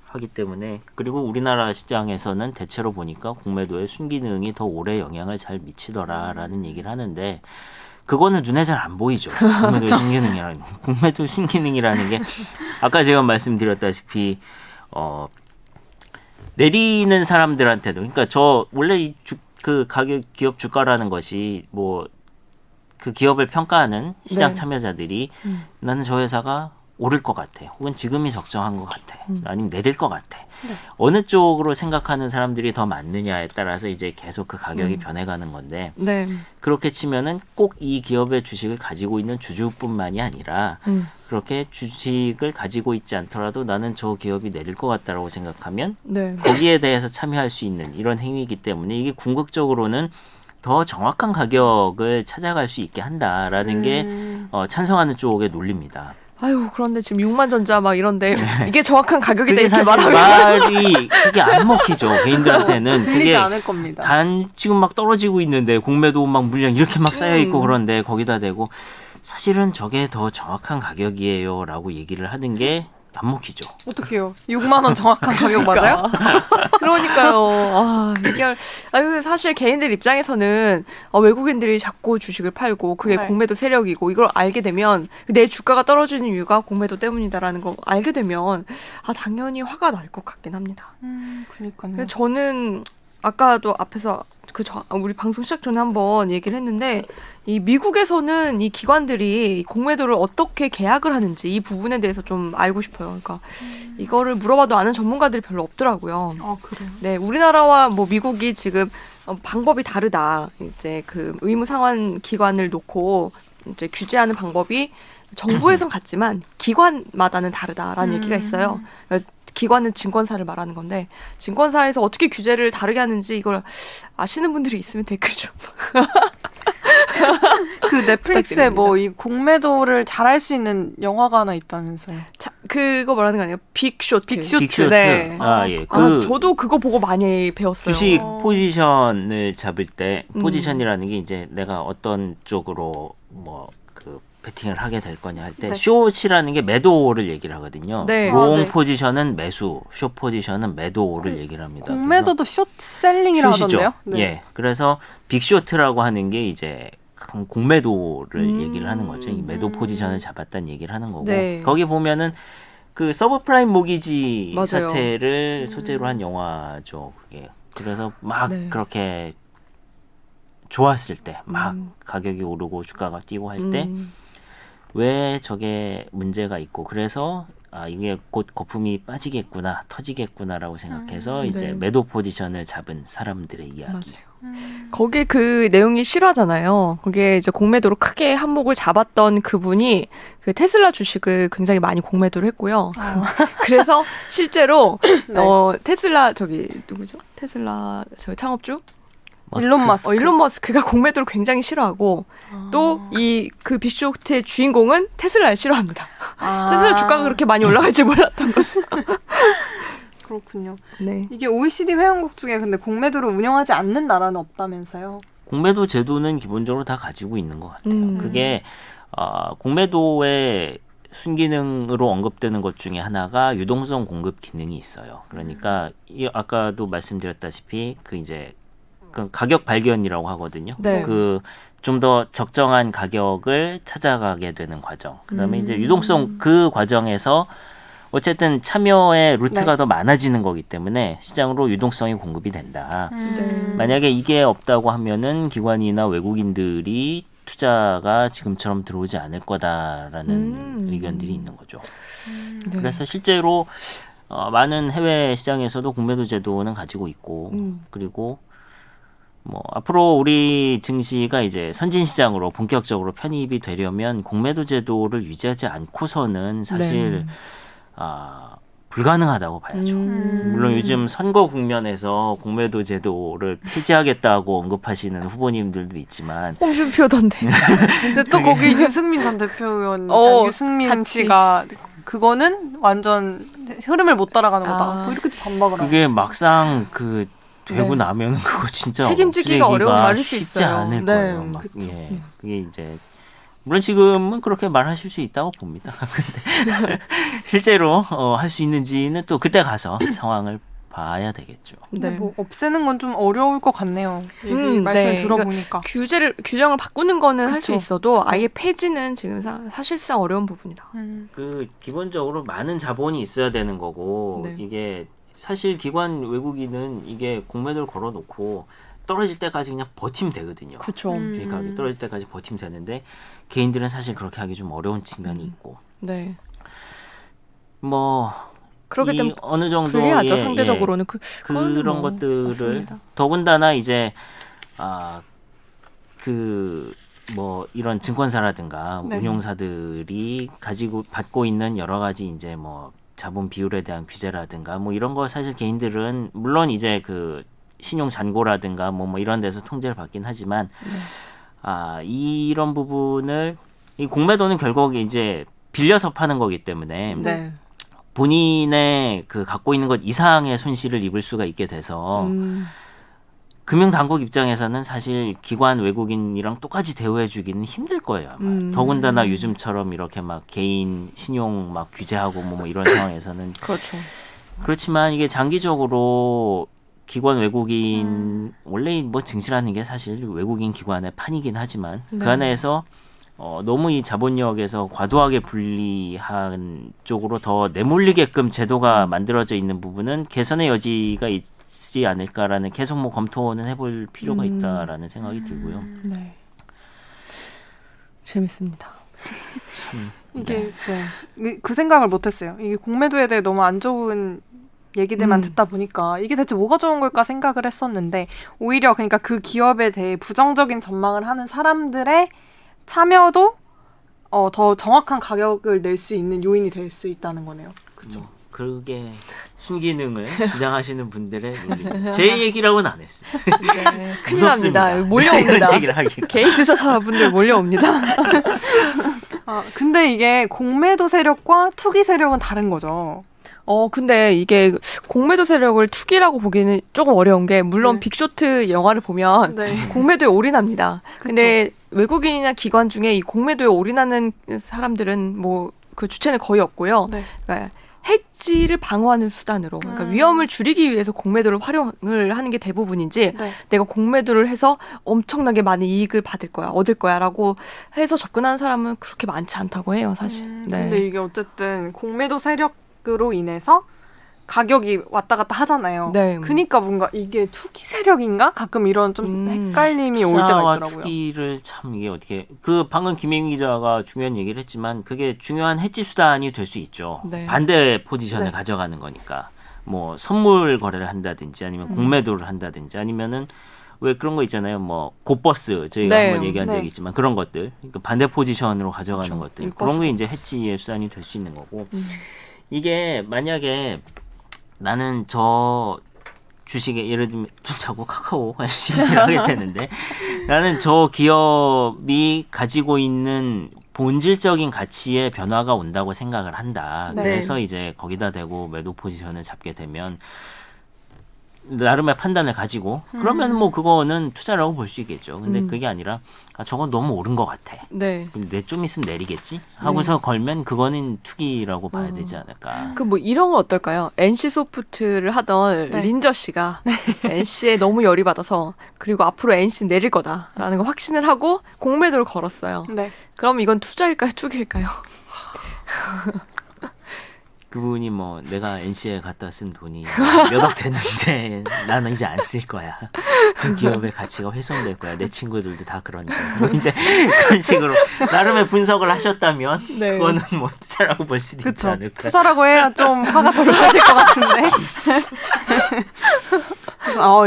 하기 때문에 그리고 우리나라 시장에서는 대체로 보니까 공매도의 순기능이 더 오래 영향을 잘 미치더라라는 얘기를 하는데 그거는 눈에 잘 안 보이죠. 공매도의 순기능이라는 공매도 순기능이라는 게 아까 제가 말씀드렸다시피 내리는 사람들한테도 그러니까 저 원래 그 가격 기업 주가라는 것이 뭐 그 기업을 평가하는 시장 네. 참여자들이 나는 저 회사가 오를 것 같아. 혹은 지금이 적정한 것 같아. 아니면 내릴 것 같아. 어느 쪽으로 생각하는 사람들이 더 많느냐에 따라서 이제 계속 그 가격이 변해가는 건데 네. 그렇게 치면은 꼭 이 기업의 주식을 가지고 있는 주주뿐만이 아니라 그렇게 주식을 가지고 있지 않더라도 나는 저 기업이 내릴 것 같다라고 생각하면 네. 거기에 대해서 참여할 수 있는 이런 행위이기 때문에 이게 궁극적으로는 더 정확한 가격을 찾아갈 수 있게 한다라는 게 찬성하는 쪽의 논리입니다. 아유, 그런데 지금 6만 전자 막 이런데 이게 정확한 가격이다 그게 이렇게 사실 말하면 말이 그게 안 먹히죠. 개인들한테는 들리지 그게 않을 겁니다. 지금 막 떨어지고 있는데 공매도 막 물량 이렇게 막 쌓여 있고 그런데 거기다 대고 사실은 저게 더 정확한 가격이에요라고 얘기를 하는 게 안 먹히죠. 어떡해요? 6만 원 정확한 가격 맞아요? 그러니까요. 근데 사실 개인들 입장에서는 외국인들이 자꾸 주식을 팔고 그게 네. 공매도 세력이고 이걸 알게 되면 내 주가가 떨어지는 이유가 공매도 때문이다라는 걸 알게 되면 당연히 화가 날 것 같긴 합니다. 그러니까요. 근데 저는 아까도 앞에서 우리 방송 시작 전에 한번 얘기를 했는데 이 미국에서는 이 기관들이 공매도를 어떻게 계약을 하는지 이 부분에 대해서 좀 알고 싶어요. 그러니까 이거를 물어봐도 아는 전문가들이 별로 없더라고요. 아, 그래요? 네, 우리나라와 뭐 미국이 지금 방법이 다르다. 이제 그 의무 상환 기관을 놓고 이제 규제하는 방법이 정부에선 같지만 기관마다는 다르다라는 얘기가 있어요. 그러니까 기관은 증권사를 말하는 건데 증권사에서 어떻게 규제를 다르게 하는지 이걸 아시는 분들이 있으면 댓글 좀. 그 넷플릭스에 뭐 이 공매도를 잘할 수 있는 영화가 하나 있다면서요. 자, 그거 말하는 거 아니에요? 빅쇼트. 빅쇼트. 네. 예. 저도 그거 보고 많이 배웠어요. 주식 포지션을 잡을 때 포지션이라는 게 이제 내가 어떤 쪽으로 뭐 그 베팅을 하게 될 거냐 할 때 네. 숏이라는 게 매도를 얘기를 하거든요. 네. 롱 네. 포지션은 매수, 숏 포지션은 매도를 얘기를 합니다. 공매도도 숏셀링이라고 숏이죠. 하던데요? 네. 예. 그래서 빅쇼트라고 하는 게 이제 공매도를 얘기를 하는 거죠. 이 매도 음. 포지션을 잡았다는 얘기를 하는 거고. 네. 거기 보면은 그 서브프라임 모기지 맞아요. 사태를 소재로 한 영화죠. 그게. 그래서 막 네. 그렇게 좋았을 때 막 가격이 오르고 주가가 뛰고 할 때 왜 저게 문제가 있고 그래서 이게 곧 거품이 빠지겠구나 터지겠구나라고 생각해서 이제 네. 매도 포지션을 잡은 사람들의 이야기. 맞아요. 거기에 그 내용이 실화잖아요. 거기에 이제 공매도로 크게 한몫을 잡았던 그분이 그 테슬라 주식을 굉장히 많이 공매도를 했고요. 그래서 실제로 네. 테슬라 저기 누구죠? 테슬라 저 창업주 일론 마스크. 일론 머스크가 공매도를 굉장히 싫어하고 또 이 그 빅쇼트의 주인공은 테슬라를 싫어합니다. 테슬라 주가가 그렇게 많이 올라갈지 몰랐던 거죠. 그렇군요. 네. 이게 OECD 회원국 중에 근데 공매도를 운영하지 않는 나라는 없다면서요? 공매도 제도는 기본적으로 다 가지고 있는 것 같아요. 음. 그게 공매도의 순기능으로 언급되는 것 중에 하나가 유동성 공급 기능이 있어요. 그러니까 아까도 말씀드렸다시피 그 이제 그 가격 발견이라고 하거든요. 네. 그 좀 더 적정한 가격을 찾아가게 되는 과정. 그다음에 이제 유동성 그 과정에서 어쨌든 참여의 루트가 네. 더 많아지는 거기 때문에 시장으로 유동성이 공급이 된다. 네. 만약에 이게 없다고 하면은 기관이나 외국인들이 투자가 지금처럼 들어오지 않을 거다라는 의견들이 있는 거죠. 네. 그래서 실제로 많은 해외 시장에서도 공매도 제도는 가지고 있고 그리고 뭐 앞으로 우리 증시가 이제 선진 시장으로 본격적으로 편입이 되려면 공매도 제도를 유지하지 않고서는 사실 불가능하다고 봐야죠. 물론 요즘 선거 국면에서 공매도 제도를 폐지하겠다고 언급하시는 후보님들도 있지만 홍준표던데. 근데 또 거기 유승민 전 대표 의원, 유승민 같이. 씨가 그거는 완전 흐름을 못 따라가는 거다. 아. 뭐 이렇게 반박을 하고. 그게 막상 그 되고 네. 나면은 그거 진짜 책임지기가 없애기가 어려운 말일 수 쉽지 있어요. 않을 네, 거예요. 막. 그쵸. 예, 그게 이제 물론 지금은 그렇게 말하실 수 있다고 봅니다. 근데 실제로 할 수 있는지는 또 그때 가서 상황을 봐야 되겠죠. 근데 네. 뭐 없애는 건 좀 어려울 것 같네요. 얘기 말씀을 네. 들어보니까. 규정을 바꾸는 거는 할 수 그쵸. 있어도 아예 폐지는 지금 사실상 어려운 부분이다. 그 기본적으로 많은 자본이 있어야 되는 거고 네. 이게 사실 기관 외국인은 이게 공매도를 걸어놓고 떨어질 때까지 그냥 버티면 되거든요. 그렇죠. 주식 가격이 떨어질 때까지 버티면 되는데 개인들은 사실 그렇게 하기 좀 어려운 측면이 있고 네. 뭐 그렇기 이 때문에 어느 정도 불리하죠. 상대적으로는 그거는 그런 뭐 것들을 맞습니다. 더군다나 이제 뭐 이런 증권사라든가 네. 운용사들이 받고 있는 여러 가지 이제 뭐 자본 비율에 대한 규제라든가 뭐 이런 거 사실 개인들은 물론 이제 그 신용 잔고라든가 뭐 이런 데서 통제를 받긴 하지만 이런 부분을 이 공매도는 결국 이제 빌려서 파는 거기 때문에 네. 본인의 그 갖고 있는 것 이상의 손실을 입을 수가 있게 돼서 금융당국 입장에서는 사실 기관 외국인이랑 똑같이 대우해주기는 힘들 거예요. 아마. 더군다나 요즘처럼 이렇게 막 개인 신용 막 규제하고 뭐 이런 상황에서는 그렇죠. 그렇지만 이게 장기적으로 기관 외국인 원래 뭐 증시라는 게 사실 외국인 기관의 판이긴 하지만 네. 그 안에서 너무 이 자본력에서 과도하게 불리한 쪽으로 더 내몰리게끔 제도가 만들어져 있는 부분은 개선의 여지가 있지 않을까라는 계속 뭐 검토는 해볼 필요가 있다라는 생각이 들고요. 네. 재밌습니다. 참 이게 그 생각을 못했어요. 이게 공매도에 대해 너무 안 좋은 얘기들만 듣다 보니까 이게 대체 뭐가 좋은 걸까 생각을 했었는데 오히려 그러니까 그 기업에 대해 부정적인 전망을 하는 사람들의 참여도 더 정확한 가격을 낼 수 있는 요인이 될 수 있다는 거네요. 그렇죠. 그게 순기능을 주장하시는 분들의 논리. 제 얘기라고는 안 했어요. 네. 큰일 무섭습니다. 납니다. 몰려옵니다. 이런 얘기를 하기. 개인 투자자분들 몰려옵니다. 근데 이게 공매도 세력과 투기 세력은 다른 거죠. 근데 이게 공매도 세력을 투기라고 보기에는 조금 어려운 게 물론 네. 빅쇼트 영화를 보면 네. 공매도에 올인합니다. 근데 외국인이나 기관 중에 이 공매도에 올인하는 사람들은 뭐 그 주체는 거의 없고요. 네. 그러니까 해지를 방어하는 수단으로 그러니까 위험을 줄이기 위해서 공매도를 활용을 하는 게 대부분이지 네. 내가 공매도를 해서 엄청나게 많은 이익을 받을 거야 얻을 거야라고 해서 접근하는 사람은 그렇게 많지 않다고 해요 사실. 네. 근데 이게 어쨌든 공매도 세력으로 인해서 가격이 왔다 갔다 하잖아요. 네. 그니까 뭔가 이게 투기 세력인가? 가끔 이런 좀 헷갈림이 올 때가 투자와 있더라고요. 투기를 참 이게 어떻게 그 방금 김혜민 기자가 중요한 얘기를 했지만 그게 중요한 해지 수단이 될 수 있죠. 네. 반대 포지션을 네. 가져가는 거니까 뭐 선물 거래를 한다든지 아니면 공매도를 한다든지 아니면은 왜 그런 거 있잖아요. 뭐 곧버스 저희가 네. 한번 얘기한 네. 적이 있지만 그런 것들 그러니까 반대 포지션으로 가져가는 그렇죠. 것들 일거수. 그런 게 이제 해지의 수단이 될 수 있는 거고 이게 만약에 나는 저 주식에 예를 들면 투자고 카카오 얘기를 하게 되는데 나는 저 기업이 가지고 있는 본질적인 가치의 변화가 온다고 생각을 한다. 네. 그래서 이제 거기다 대고 매도 포지션을 잡게 되면 나름의 판단을 가지고 그러면 뭐 그거는 투자라고 볼 수 있겠죠. 근데 그게 아니라 아, 저건 너무 오른 것 같아. 네. 그럼 내 좀 있으면 내리겠지? 하고서 걸면 그거는 투기라고 봐야 되지 않을까. 그 뭐 이런 거 어떨까요? NC 소프트를 하던 네. 린저 씨가 NC에 너무 열이 받아서 그리고 앞으로 NC 내릴 거다라는 거 확신을 하고 공매도를 걸었어요. 네. 그럼 이건 투자일까요, 투기일까요? 그분이 뭐 내가 NC에 갖다 쓴 돈이 몇 억 됐는데 나는 이제 안 쓸 거야. 저 기업의 가치가 훼손될 거야. 내 친구들도 다 그런데. 뭐 이제 그런 식으로 나름의 분석을 하셨다면 네. 그거는 뭐 투자라고 볼 수도 있지 그렇죠. 않을까. 투자라고 해야 좀 화가 덜 나실 것 같은데.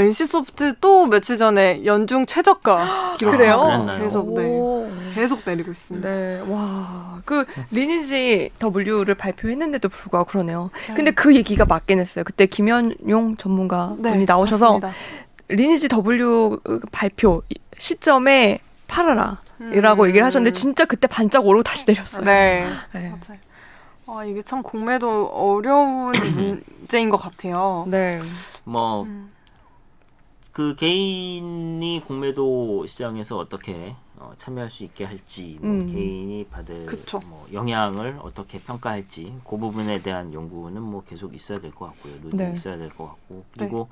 NC소프트 또 며칠 전에 연중 최저가 기록하고 그래요? 그랬나요? 계속 오. 계속 내리고 있습니다. 네, 와, 그 리니지 W를 발표했는데도 불구하고 그러네요. 근데 그 얘기가 맞긴 했어요. 그때 김현용 전문가 분이 나오셔서 맞습니다. 리니지 W 발표 시점에 팔아라라고 얘기를 하셨는데 진짜 그때 반짝 오르고 다시 내렸어요. 네. 네. 맞아요. 이게 참 공매도 어려운 문제인 것 같아요. 네. 뭐 그 개인이 공매도 시장에서 어떻게 참여할 수 있게 할지, 뭐 개인이 받을 그쵸. 뭐 영향을 어떻게 평가할지 그 부분에 대한 연구는 뭐 계속 있어야 될 것 같고요. 논의는 네. 있어야 될 것 같고 그리고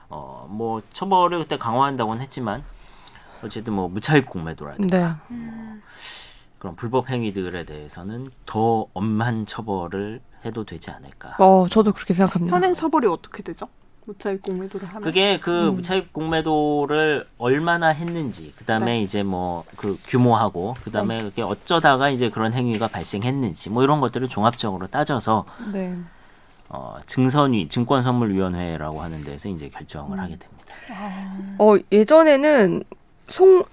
뭐 처벌을 그때 강화한다고는 했지만 어쨌든 뭐 무차입 공매도라든가 네. 그런 불법 행위들에 대해서는 더 엄한 처벌을 해도 되지 않을까. 저도 그렇게 생각합니다. 현행 처벌이 어떻게 되죠? 무차입 공매도를 하면? 그게 그 무차입 공매도를 얼마나 했는지, 그다음에 네. 이제 뭐 그 규모하고, 그다음에 그게 어쩌다가 이제 그런 행위가 발생했는지, 뭐 이런 것들을 종합적으로 따져서 네. 증권선물위원회라고 하는 데서 이제 결정을 하게 됩니다. 예전에는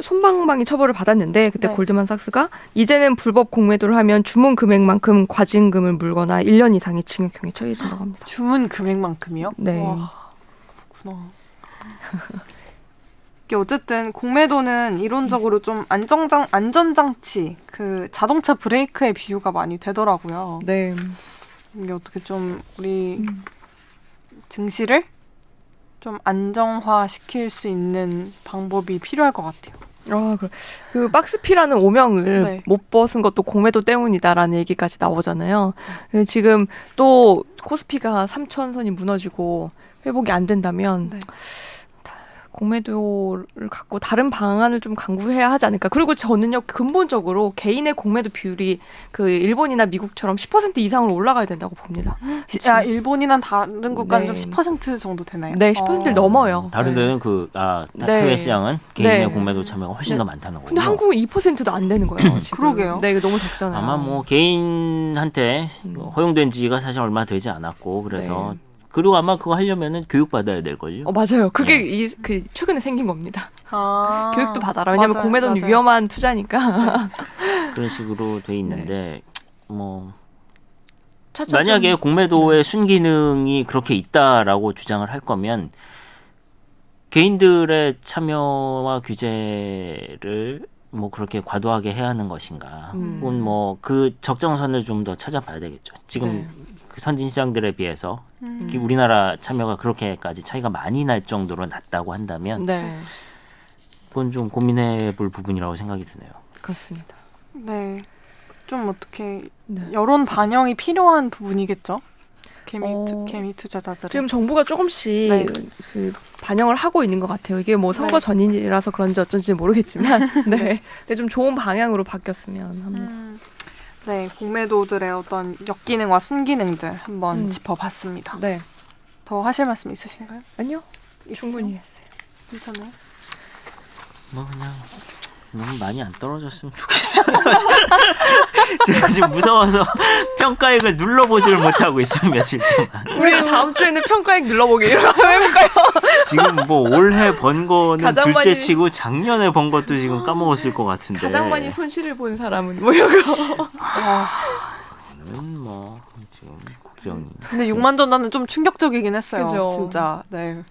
솜방망이 처벌을 받았는데 그때 네. 골드만삭스가 이제는 불법 공매도를 하면 주문 금액만큼 과징금을 물거나 1년 이상의 징역형이 처해진다고 합니다. 주문 금액만큼이요? 네. 와, 그렇구나. 이게 어쨌든 공매도는 이론적으로 좀 안전장치, 그 자동차 브레이크의 비유가 많이 되더라고요. 네. 이게 어떻게 좀 우리 증시를 좀 안정화 시킬 수 있는 방법이 필요할 것 같아요. 그 박스피라는 오명을 네. 못 벗은 것도 공매도 때문이다라는 얘기까지 나오잖아요. 근데 지금 또 코스피가 3,000선이 무너지고 회복이 안 된다면 네. 공매도를 갖고 다른 방안을 좀 강구해야 하지 않을까. 그리고 저는요 근본적으로 개인의 공매도 비율이 그 일본이나 미국처럼 10% 이상으로 올라가야 된다고 봅니다. 야, 일본이나 다른 국가는 네. 좀 10% 정도 되나요? 네, 10%를 넘어요. 다른 네. 데는 네. 해외 시장은 개인의 네. 공매도 참여가 훨씬 네. 더 많다는 거고. 근데 한국은 2%도 안 되는 거예요. 지금. 그러게요. 네, 이거 너무 적잖아요. 아마 뭐 개인한테 허용된 지가 사실 얼마 되지 않았고 그래서 네. 그리고 아마 그거 하려면은 교육 받아야 될 걸요. 맞아요. 그게 네. 그 최근에 생긴 겁니다. 교육도 받아라. 왜냐면 맞아요, 공매도는 맞아요. 위험한 투자니까. 그런 식으로 돼 있는데 뭐 차차 만약에 좀- 공매도의 순기능이 그렇게 있다라고 주장을 할 거면 개인들의 참여와 규제를 뭐 그렇게 과도하게 해야 하는 것인가? 혹은 뭐 그 적정선을 좀 더 찾아봐야 되겠죠. 지금 네. 그 선진 시장들에 비해서 특히 우리나라 참여가 그렇게까지 차이가 많이 날 정도로 낮다고 한다면 네. 그건 좀 고민해볼 부분이라고 생각이 드네요. 그렇습니다. 네. 좀 어떻게 네. 여론 반영이 필요한 부분이겠죠? 어, 개미 투자자들은. 지금 정부가 조금씩 네. 그 반영을 하고 있는 것 같아요. 이게 뭐 선거 네. 전이라서 그런지 어쩐지 모르겠지만, 네, 근데 좀 좋은 방향으로 바뀌었으면 합니다. 네, 공매도들의 어떤 역기능과 순기능들 한번 짚어봤습니다. 네, 더 하실 말씀 있으신가요? 아니요, 충분히 했어요. 괜찮아요? 뭐 그냥 너무 많이 안 떨어졌으면 좋겠어요. 제가 지금 무서워서 평가액을 눌러보지를 못하고 있어요. 며칠 동안. 우리 다음 주에는 평가액 눌러보기 이런 거 해볼까요? 지금 뭐 올해 번 거는 가장 둘째 많이- 치고 작년에 번 것도 지금 까먹었을 것 같은데. 가장 많이 손실을 본 사람은 뭐 이런 거. 저는 뭐 지금 걱정이. 근데 6만 전자는 좀 충격적이긴 했어요. 그죠. 진짜. 네.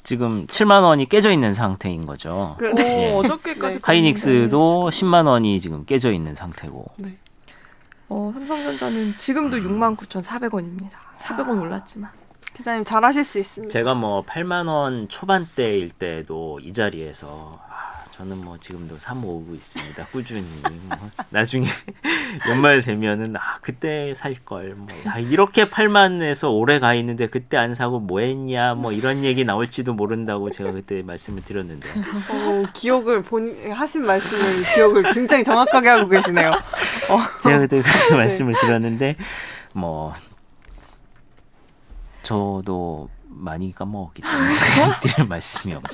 지금 7만 원이 깨져 있는 상태인 거죠. 그- 오, 예. 어저께까지 네. 하이닉스도 10만 원이 지금 깨져 있는 상태고. 네. 삼성전자는 지금도 69,400원입니다. 400원 올랐지만. 기자님 잘하실 수 있습니다. 제가 뭐 8만 원 초반대일 때도 이 자리에서 저는 뭐 지금도 사 모으고 있습니다. 꾸준히. 뭐 나중에 연말 되면은 그때 살 걸. 뭐 이렇게 8만에서 오래 가 있는데 그때 안 사고 뭐 했냐 뭐 이런 얘기 나올지도 모른다고 제가 그때 말씀을 드렸는데. 기억을 하신 말씀을 기억을 굉장히 정확하게 하고 계시네요. 제가 그때 그렇게 말씀을 드렸는데 뭐 저도 많이 까먹었기 때문에 드릴 말씀이 없네.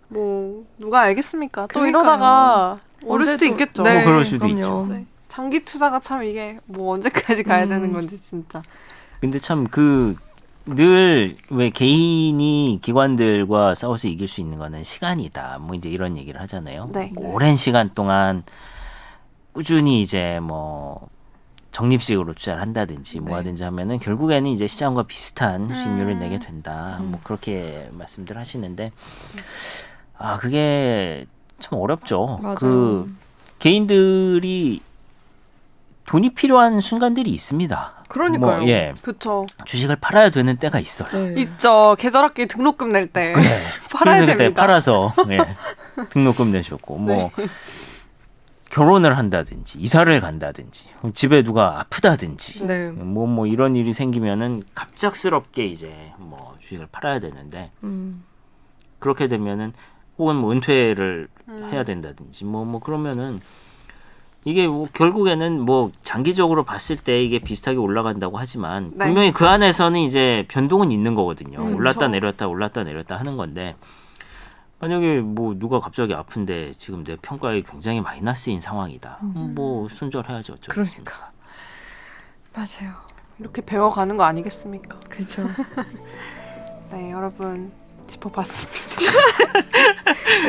뭐 누가 알겠습니까? 또 그러니까요. 이러다가 오를 수도 언제도- 있겠죠. 네, 그럴 수도 그럼요. 있죠. 네. 장기 투자가 참 이게 뭐 언제까지 가야 되는 건지 진짜. 근데 참 늘 왜 개인이 기관들과 싸워서 이길 수 있는 거는 시간이다. 뭐 이제 이런 얘기를 하잖아요. 네. 오랜 시간 동안 꾸준히 이제 뭐 적립식으로 투자를 한다든지 뭐 네. 하든지 하면은 결국에는 이제 시장과 비슷한 수익률을 내게 된다. 뭐 그렇게 말씀들 하시는데 그게 참 어렵죠. 맞아요. 개인들이 돈이 필요한 순간들이 있습니다. 그러니까요. 뭐, 예. 그쵸. 주식을 팔아야 되는 때가 있어요. 네. 있죠. 계절학기 등록금 낼 때. 네. 팔아야 그래서 그때 됩니다. 팔아서 등록금 내셨고 뭐 결혼을 한다든지 이사를 간다든지 집에 누가 아프다든지 네. 뭐 이런 일이 생기면은 갑작스럽게 이제 뭐 주식을 팔아야 되는데 그렇게 되면은 혹은 뭐 은퇴를 해야 된다든지 뭐 그러면은 이게 뭐 결국에는 뭐 장기적으로 봤을 때 이게 비슷하게 올라간다고 하지만 네. 분명히 그 안에서는 이제 변동은 있는 거거든요. 그쵸. 올랐다 내렸다 하는 건데 만약에 뭐 누가 갑자기 아픈데 지금 내 평가에 굉장히 마이너스인 상황이다. 뭐 손절해야지 어쩌겠습니까. 그러니까. 맞아요. 이렇게 배워가는 거 아니겠습니까? 그렇죠. 네, 여러분 짚어봤습니다.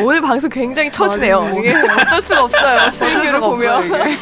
오늘 방송 굉장히 처지네요. 맞아요. 이게 어쩔 수가 없어요. 수익률을 수가 보면. 없어요, 이게.